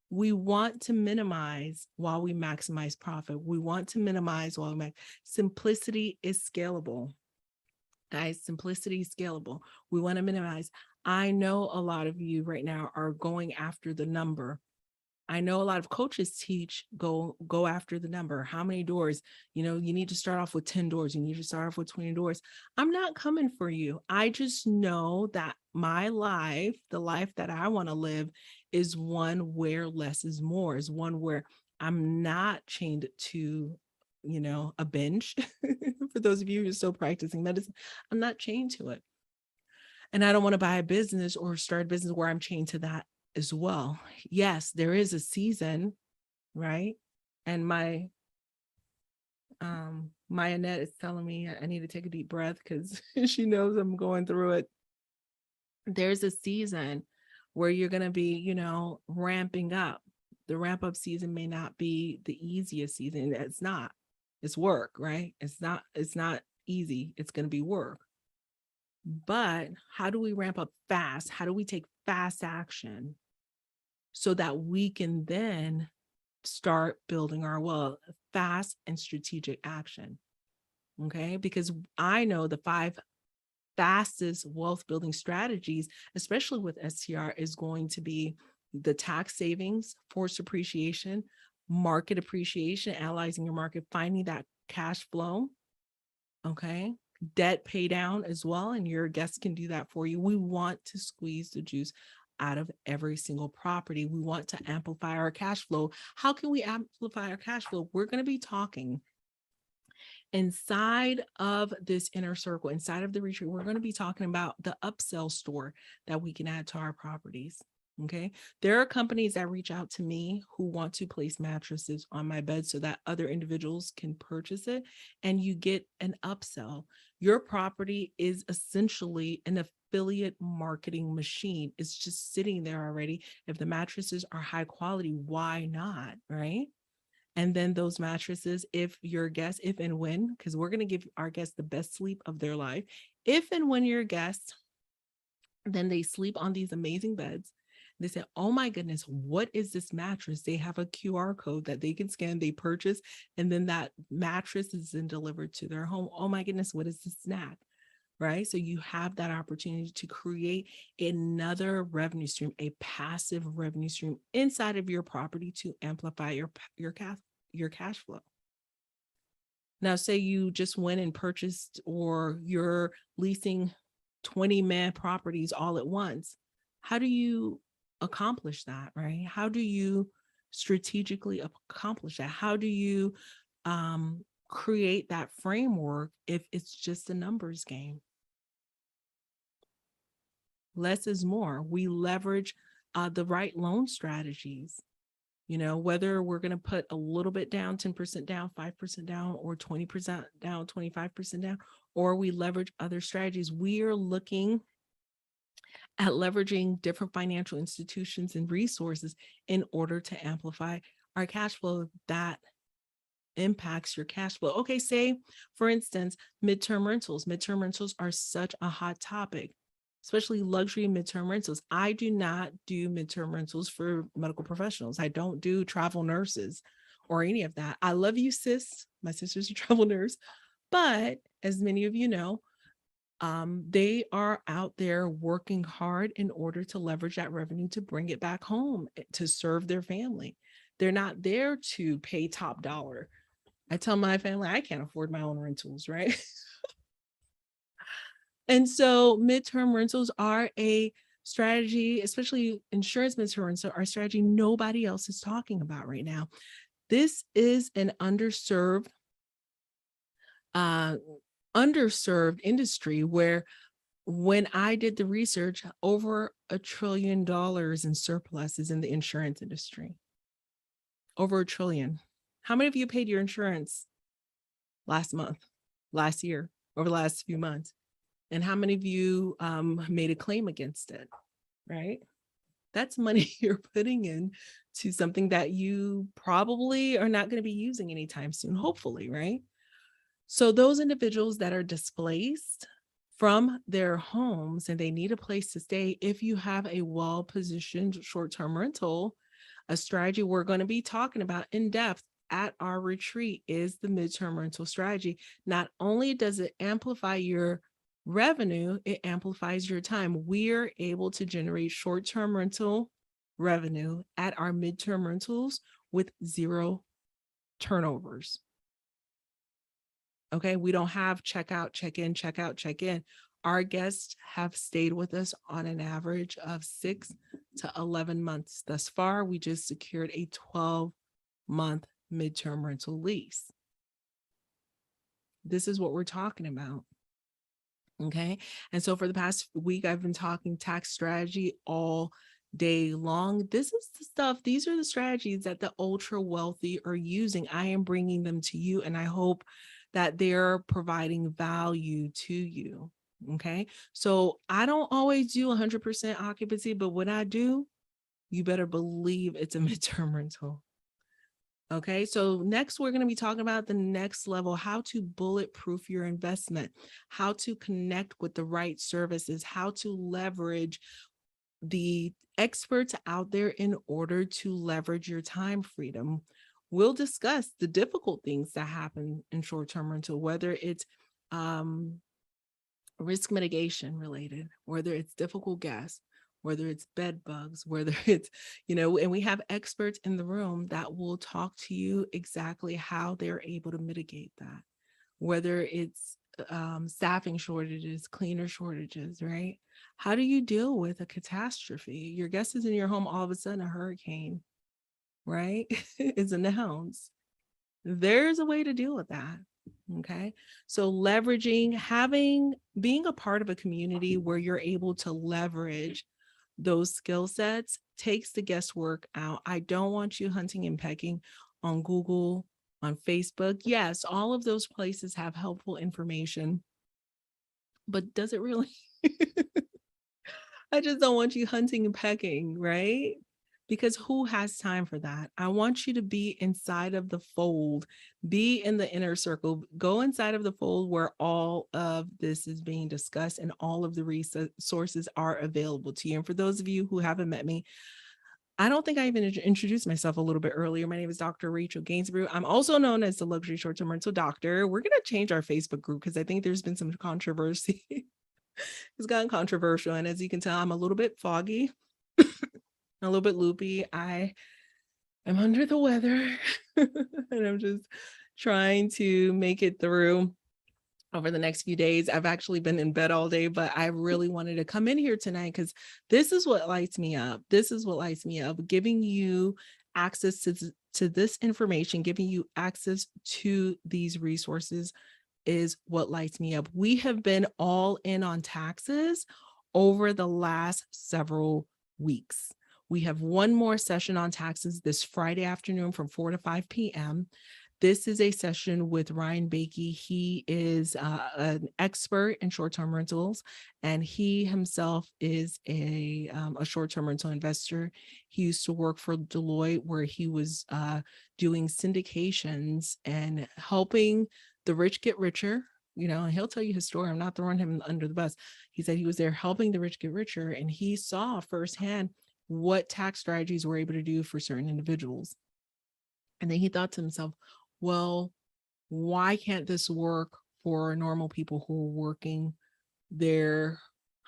Speaker 1: We want to minimize while we maximize profit. We want to minimize while we simplicity is scalable. Guys, simplicity is scalable. We want to minimize. I know a lot of you right now are going after the number. I know a lot of coaches teach go after the number. How many doors? You know, you need to start off with 10 doors. You need to start off with 20 doors. I'm not coming for you. I just know that my life, the life that I want to live, is one where less is more, is one where I'm not chained to, you know, a bench. For those of you who are still practicing medicine, I'm not chained to it. And I don't want to buy a business or start a business where I'm chained to that as well. Yes, there is a season, right? And my Annette is telling me I need to take a deep breath because she knows I'm going through it. There's a season where you're going to be, you know, ramping up. The ramp up season may not be the easiest season. It's not. It's work, right? It's not easy. It's going to be work. But how do we ramp up fast? How do we take fast action so that we can then start building our wealth? Fast and strategic action. Okay. Because I know the 5 fastest wealth building strategies, especially with STR, is going to be the tax savings, forced appreciation, market appreciation, analyzing your market, finding that cash flow. Okay. Debt pay down as well. And your guests can do that for you. We want to squeeze the juice out of every single property. We want to amplify our cash flow. How can we amplify our cash flow? We're going to be talking inside of this inner circle, inside of the retreat. We're going to be talking about the upsell store that we can add to our properties. Okay. There are companies that reach out to me who want to place mattresses on my bed so that other individuals can purchase it and you get an upsell. Your property is essentially an affiliate marketing machine. It's just sitting there already. If the mattresses are high quality, why not? Right. And then those mattresses, if your guest, if and when, because we're going to give our guests the best sleep of their life, if and when your guests, then they sleep on these amazing beds. They say, oh my goodness, what is this mattress? They have a QR code that they can scan, they purchase, and then that mattress is then delivered to their home. Oh my goodness, what is this snack? Right? So you have that opportunity to create another revenue stream, a passive revenue stream inside of your property to amplify your cash flow. Now, say you just went and purchased, or you're leasing 20-man properties all at once. How do you accomplish that, right? How do you strategically accomplish that? How do you create that framework if it's just a numbers game? Less is more. We leverage the right loan strategies. Whether we're going to put a little bit down, 10% down, 5% down, or 20% down, 25% down, or we leverage other strategies. We are looking at leveraging different financial institutions and resources in order to amplify our cash flow that impacts your cash flow. Okay, say, for instance, midterm rentals. Midterm rentals are such a hot topic, especially luxury midterm rentals. I do not do midterm rentals for medical professionals. I don't do travel nurses or any of that. I love you, sis. My sister's a travel nurse. But as many of you know, they are out there working hard in order to leverage that revenue to bring it back home to serve their family. They're not there to pay top dollar. I tell my family I can't afford my own rentals, right? And so midterm rentals are a strategy, especially insurance midterm rentals are a strategy nobody else is talking about right now. This is an underserved industry where, when I did the research, over $1 trillion in surpluses in the insurance industry. Over $1 trillion. How many of you paid your insurance last month, last year, over the last few months? And how many of you made a claim against it, right? That's money you're putting in to something that you probably are not going to be using anytime soon, hopefully, right? So those individuals that are displaced from their homes and they need a place to stay, if you have a well-positioned short-term rental, a strategy we're going to be talking about in depth at our retreat is the midterm rental strategy. Not only does it amplify your revenue, it amplifies your time. We're able to generate short-term rental revenue at our midterm rentals with 0 turnovers. Okay, we don't have check out, check in, check out, check in. Our guests have stayed with us on an average of 6 to 11 months. Thus far, we just secured a 12-month midterm rental lease. This is what we're talking about. Okay, and so for the past week, I've been talking tax strategy all day long. This is the stuff, these are the strategies that the ultra wealthy are using. I am bringing them to you, and I hope that they're providing value to you. Okay, so I don't always do 100% occupancy, but when I do, you better believe it's a midterm rental. Okay, so next we're going to be talking about the next level, how to bulletproof your investment, how to connect with the right services, how to leverage the experts out there in order to leverage your time freedom. We'll discuss the difficult things that happen in short-term rental, whether it's risk mitigation related, whether it's difficult gas, whether it's bed bugs, whether it's, and we have experts in the room that will talk to you exactly how they're able to mitigate that, whether it's staffing shortages, cleaner shortages, right? How do you deal with a catastrophe? Your guest is in your home, all of a sudden a hurricane, right, is announced. There's a way to deal with that. Okay, so leveraging, being a part of a community where you're able to leverage those skill sets takes the guesswork out. I don't want you hunting and pecking on Google, on Facebook. Yes, all of those places have helpful information, but does it really? I just don't want you hunting and pecking, right? because who has time for that? I want you to be inside of the fold, be in the inner circle, go inside of the fold where all of this is being discussed and all of the resources are available to you. And for those of you who haven't met me, I don't think I even introduced myself a little bit earlier. My name is Dr. Rachel Gainsborough. I'm also known as the Luxury Short-Term Rental Doctor. We're going to change our Facebook group because I think there's been some controversy. It's gotten controversial. And as you can tell, I'm a little bit foggy, a little bit loopy. I am under the weather and I'm just trying to make it through over the next few days. I've actually been in bed all day, but I really wanted to come in here tonight because this is what lights me up. This is what lights me up, giving you access to this information, giving you access to these resources is what lights me up. We have been all in on taxes over the last several weeks. We have one more session on taxes this Friday afternoon from 4 to 5 p.m. This is a session with Ryan Bakey. He is an expert in short-term rentals, and he himself is a short-term rental investor. He used to work for Deloitte, where he was doing syndications and helping the rich get richer. And he'll tell you his story. I'm not throwing him under the bus. He said he was there helping the rich get richer, and he saw firsthand what tax strategies were able to do for certain individuals. And then he thought to himself, well, why can't this work for normal people who are working their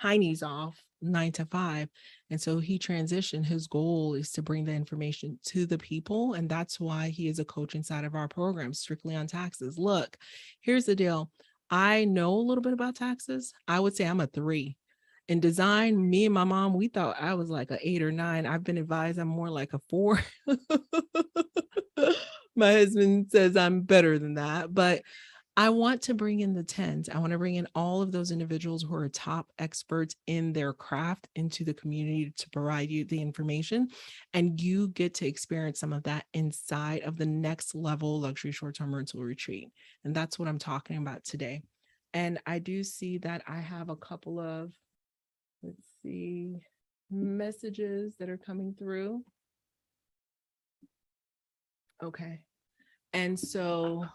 Speaker 1: heinies off 9 to 5? And so he transitioned. His goal is to bring the information to the people. And that's why he is a coach inside of our program, strictly on taxes. Look, here's the deal. I know a little bit about taxes. I would say I'm a 3. In design, me and my mom, we thought I was like an 8 or 9. I've been advised I'm more like a 4. My husband says I'm better than that, but I want to bring in the 10s. I want to bring in all of those individuals who are top experts in their craft into the community to provide you the information. And you get to experience some of that inside of the next level luxury short-term rental retreat. And that's what I'm talking about today. And I do see that I have a couple of, let's see, messages that are coming through. Okay. And so,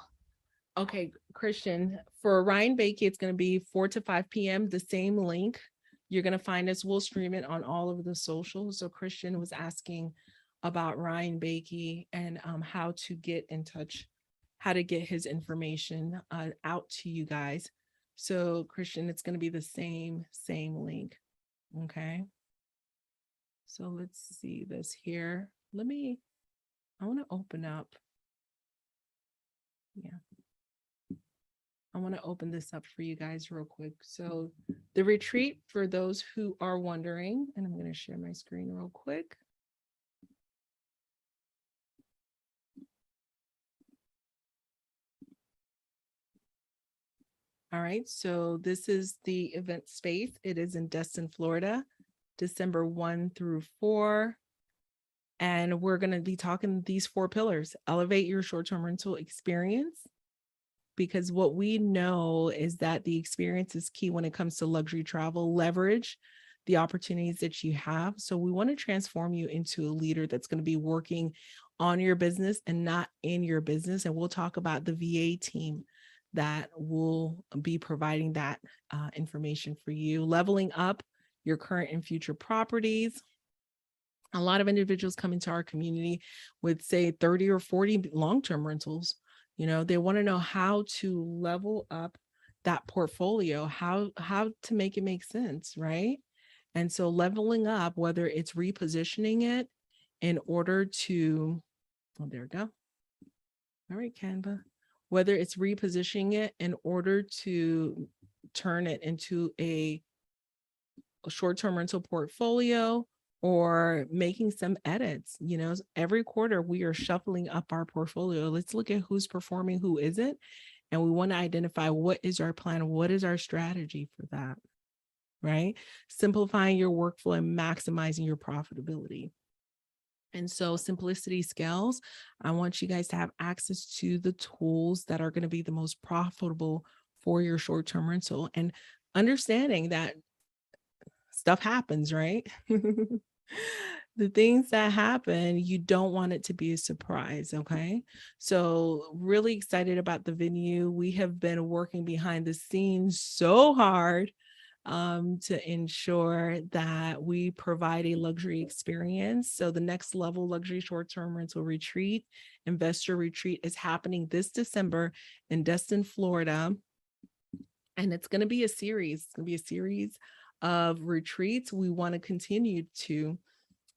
Speaker 1: okay, Christian, for Ryan Bakey, it's going to be 4 to 5 p.m., the same link. You're going to find us. We'll stream it on all of the socials. So Christian was asking about Ryan Bakey and how to get in touch, how to get his information out to you guys. So Christian, it's going to be the same link. Okay. So let's see this here. I want to open up. Yeah. I want to open this up for you guys real quick. So the retreat, for those who are wondering, and I'm going to share my screen real quick. All right, so this is the event space. It is in Destin, Florida, December 1 through 4. And we're going to be talking these 4 pillars: elevate your short-term rental experience, because what we know is that the experience is key when it comes to luxury travel. Leverage the opportunities that you have. So we want to transform you into a leader that's going to be working on your business and not in your business. And we'll talk about the VA team that will be providing that information for you. Leveling up your current and future properties. A lot of individuals come into our community with, say, 30 or 40 long-term rentals. They want to know how to level up that portfolio, how to make it make sense, right? And so leveling up, whether it's repositioning it in order to, oh, there we go. All right, Canva. Whether it's repositioning it in order to turn it into a short-term rental portfolio, or making some edits. Every quarter we are shuffling up our portfolio. Let's look at who's performing, who isn't. And we want to identify what is our plan, what is our strategy for that, right? Simplifying your workflow and maximizing your profitability. And so simplicity scales. I want you guys to have access to the tools that are going to be the most profitable for your short-term rental, and understanding that stuff happens, right? The things that happen, you don't want it to be a surprise. Okay. So, really excited about the venue. We have been working behind the scenes so hard to ensure that we provide a luxury experience. So, the next level luxury short term rental retreat, investor retreat, is happening this December in Destin, Florida. And it's going to be a series. It's going to be a series of retreats. We want to continue to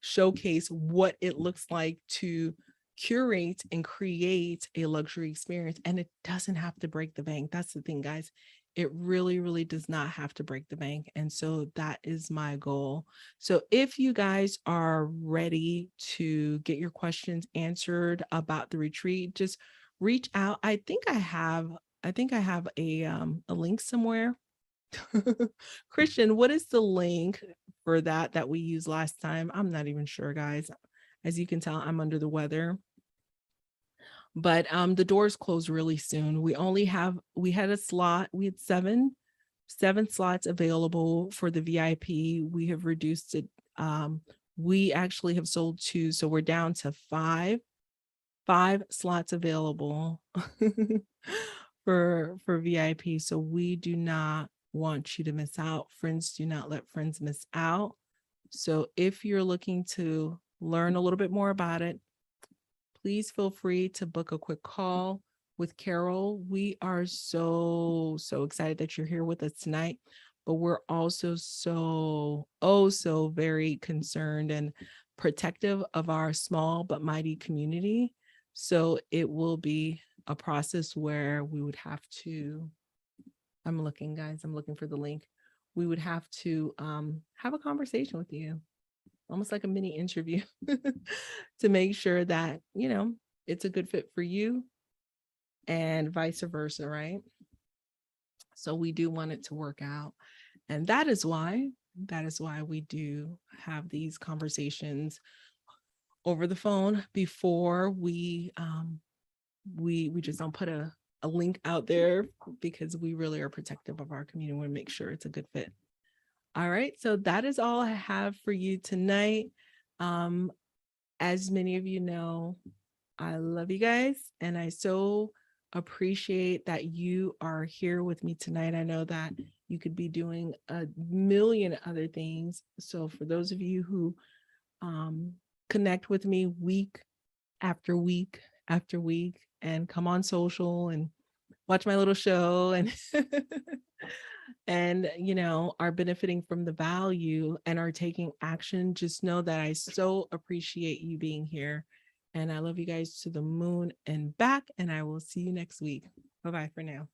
Speaker 1: showcase what it looks like to curate and create a luxury experience. And it doesn't have to break the bank. That's the thing, guys. It really, really does not have to break the bank. And so that is my goal. So if you guys are ready to get your questions answered about the retreat, just reach out. I think I have a link somewhere. Christian, what is the link for that we used last time? I'm not even sure, guys. As you can tell, I'm under the weather. But the doors close really soon. We had a slot, we had seven slots available for the VIP. We have reduced it. We actually have sold two, so we're down to five slots available for VIP. So we do not want you to miss out. Friends, do not let friends miss out. So if you're looking to learn a little bit more about it, please feel free to book a quick call with Carol. We are so excited that you're here with us tonight, but we're also so very concerned and protective of our small but mighty community. So it will be a process where we would have to, I'm looking, guys, I'm looking for the link. We would have to have a conversation with you, almost like a mini interview, to make sure that, it's a good fit for you and vice versa, right? So we do want it to work out. And that is why we do have these conversations over the phone before we just don't put a link out there, because we really are protective of our community. We want to make sure it's a good fit. All right, so that is all I have for you tonight. As many of you know, I love you guys, and I so appreciate that you are here with me tonight. I know that you could be doing a million other things. So for those of you who connect with me week after week after week and come on social and watch my little show and and are benefiting from the value and are taking action, just know that I so appreciate you being here, and I love you guys to the moon and back, and I will see you next week. Bye-bye for now.